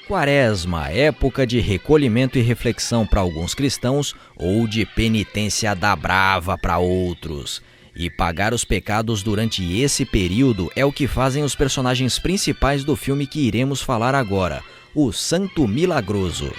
Quaresma, época de recolhimento e reflexão para alguns cristãos ou de penitência da brava para outros. E pagar os pecados durante esse período é o que fazem os personagens principais do filme que iremos falar agora, o Santo Milagroso.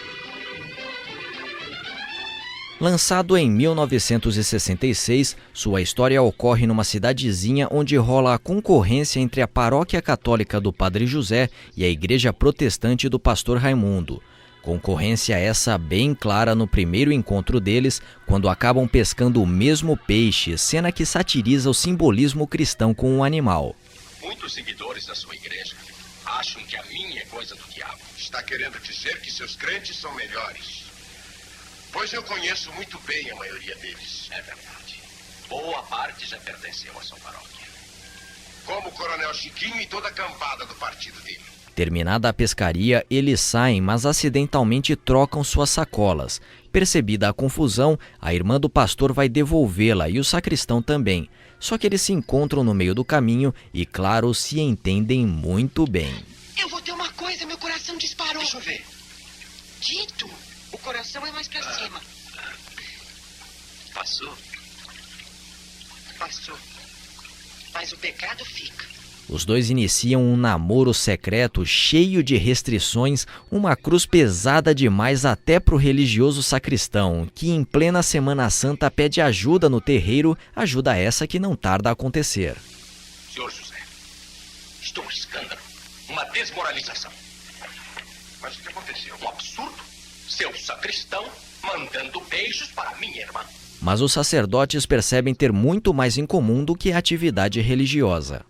Lançado em 1966, sua história ocorre numa cidadezinha onde rola a concorrência entre a paróquia católica do Padre José e a igreja protestante do Pastor Raimundo. Concorrência essa bem clara no primeiro encontro deles, quando acabam pescando o mesmo peixe, cena que satiriza o simbolismo cristão com o animal. Muitos seguidores da sua igreja acham que a minha é coisa do diabo. Está querendo dizer que seus crentes são melhores? Pois eu conheço muito bem a maioria deles. É verdade. Boa parte já pertenceu à sua paróquia. Como o Coronel Chiquinho e toda a cambada do partido dele. Terminada a pescaria, eles saem, mas acidentalmente trocam suas sacolas. Percebida a confusão, a irmã do pastor vai devolvê-la e o sacristão também. Só que eles se encontram no meio do caminho e, claro, se entendem muito bem. Eu vou ter uma coisa, meu coração disparou. Deixa eu ver. Dito, o coração é mais pra cima. Passou? Passou. Mas o pecado fica. Os dois iniciam um namoro secreto cheio de restrições, uma cruz pesada demais até pro religioso sacristão, que em plena Semana Santa pede ajuda no terreiro, ajuda essa que não tarda a acontecer. Senhor José, estou um escândalo, uma desmoralização. Mas o que aconteceu? Um absurdo. Seu sacristão mandando beijos para minha irmã. Mas os sacerdotes percebem ter muito mais em comum do que a atividade religiosa.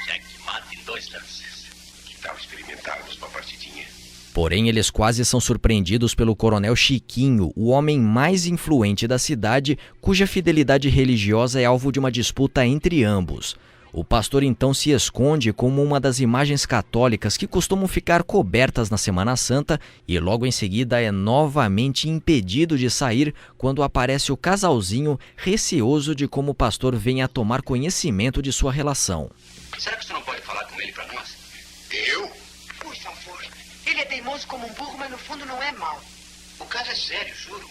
Checkmate em 2 lances. Que tal experimentarmos uma partidinha? Porém, eles quase são surpreendidos pelo Coronel Chiquinho, o homem mais influente da cidade, cuja fidelidade religiosa é alvo de uma disputa entre ambos. O pastor então se esconde como uma das imagens católicas que costumam ficar cobertas na Semana Santa e logo em seguida é novamente impedido de sair quando aparece o casalzinho receoso de como o pastor venha a tomar conhecimento de sua relação. Será que você não pode falar com ele para nós? Eu? Por favor. Ele é teimoso como um burro, mas no fundo não é mau. O caso é sério, juro.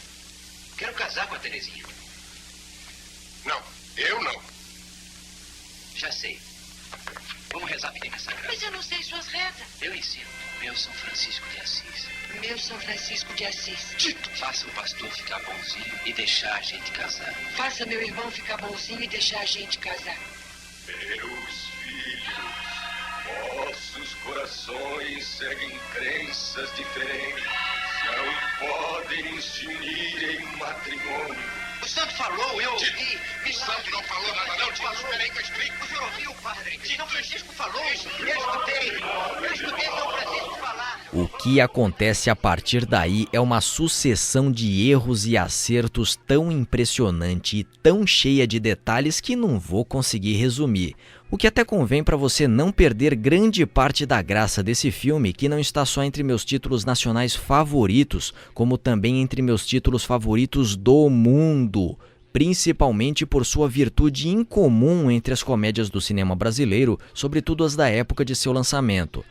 Quero casar com a Terezinha. Não, eu não. Já sei. Vamos rezar bem nessa graça. Mas eu não sei suas rezas. Eu ensino. Meu São Francisco de Assis. Meu São Francisco de Assis. Dito. Faça o pastor ficar bonzinho e deixar a gente casar. Faça meu irmão ficar bonzinho e deixar a gente casar. Meus filhos, vossos corações seguem crenças diferentes. Não podem se unir em matrimônio. O santo falou, eu ouvi. O santo não falou nada não, Tito. Espera aí que eu explico. O senhor ouviu, padre? São Francisco falou. Eu escutei São Francisco falar. O que acontece a partir daí é uma sucessão de erros e acertos tão impressionante e tão cheia de detalhes que não vou conseguir resumir. O que até convém para você não perder grande parte da graça desse filme, que não está só entre meus títulos nacionais favoritos, como também entre meus títulos favoritos do mundo, principalmente por sua virtude incomum entre as comédias do cinema brasileiro, sobretudo as da época de seu lançamento.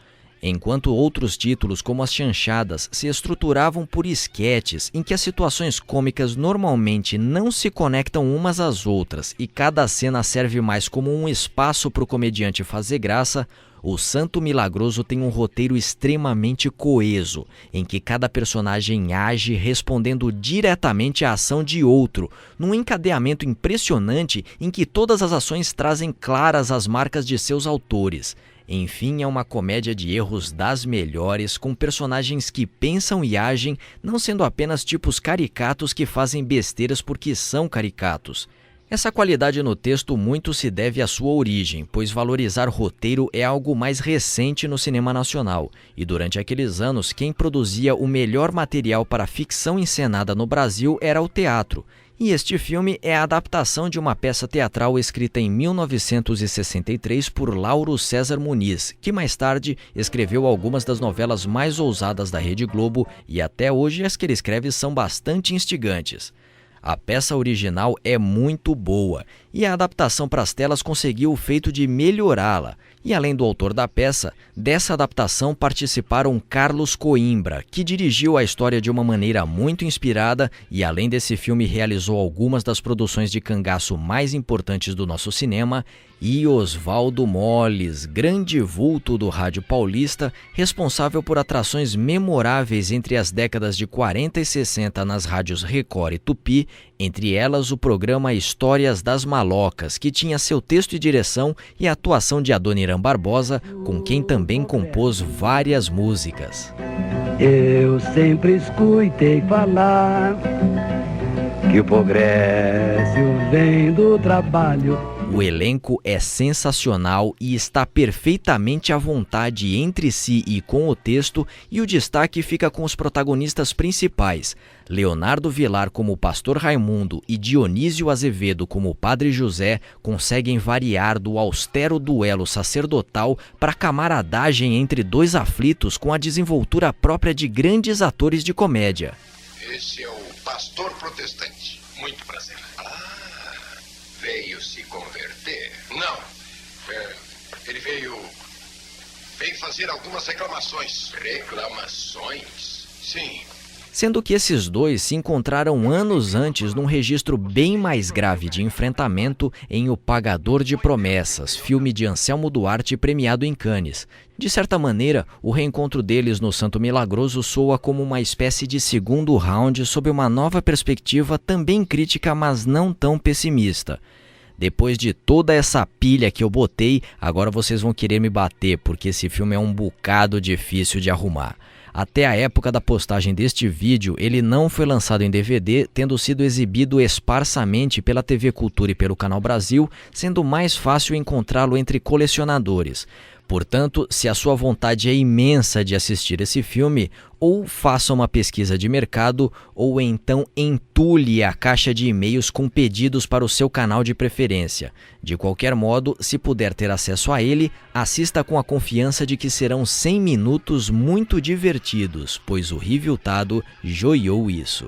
Enquanto outros títulos, como As Chanchadas, se estruturavam por esquetes em que as situações cômicas normalmente não se conectam umas às outras e cada cena serve mais como um espaço para o comediante fazer graça, o Santo Milagroso tem um roteiro extremamente coeso, em que cada personagem age respondendo diretamente à ação de outro, num encadeamento impressionante em que todas as ações trazem claras as marcas de seus autores. Enfim, é uma comédia de erros das melhores, com personagens que pensam e agem, não sendo apenas tipos caricatos que fazem besteiras porque são caricatos. Essa qualidade no texto muito se deve à sua origem, pois valorizar roteiro é algo mais recente no cinema nacional, e durante aqueles anos quem produzia o melhor material para ficção encenada no Brasil era o teatro. E este filme é a adaptação de uma peça teatral escrita em 1963 por Lauro César Muniz, que mais tarde escreveu algumas das novelas mais ousadas da Rede Globo e até hoje as que ele escreve são bastante instigantes. A peça original é muito boa e a adaptação para as telas conseguiu o feito de melhorá-la. E além do autor da peça, dessa adaptação participaram Carlos Coimbra, que dirigiu a história de uma maneira muito inspirada e além desse filme realizou algumas das produções de cangaço mais importantes do nosso cinema, e Oswaldo Molles, grande vulto do rádio paulista, responsável por atrações memoráveis entre as décadas de 40 e 60 nas rádios Record e Tupi, entre elas o programa Histórias das Malocas, que tinha seu texto e direção e a atuação de Adoniran Barbosa, com quem também compôs várias músicas. Eu sempre escutei falar que o progresso vem do trabalho. O elenco é sensacional e está perfeitamente à vontade entre si e com o texto, e o destaque fica com os protagonistas principais. Leonardo Vilar como o Pastor Raimundo e Dionísio Azevedo como o Padre José conseguem variar do austero duelo sacerdotal para a camaradagem entre dois aflitos com a desenvoltura própria de grandes atores de comédia. Esse é o pastor protestante. Muito prazer. Veio se converter? Não. Ele veio fazer algumas reclamações. Reclamações? Sim. Sendo que esses dois se encontraram anos antes num registro bem mais grave de enfrentamento em O Pagador de Promessas, filme de Anselmo Duarte premiado em Cannes. De certa maneira, o reencontro deles no Santo Milagroso soa como uma espécie de segundo round sob uma nova perspectiva também crítica, mas não tão pessimista. Depois de toda essa pilha que eu botei, agora vocês vão querer me bater, porque esse filme é um bocado difícil de arrumar. Até a época da postagem deste vídeo, ele não foi lançado em DVD, tendo sido exibido esparsamente pela TV Cultura e pelo Canal Brasil, sendo mais fácil encontrá-lo entre colecionadores. Portanto, se a sua vontade é imensa de assistir esse filme, ou faça uma pesquisa de mercado, ou então entule a caixa de e-mails com pedidos para o seu canal de preferência. De qualquer modo, se puder ter acesso a ele, assista com a confiança de que serão 100 minutos muito divertidos, pois o Riviltado joiou isso.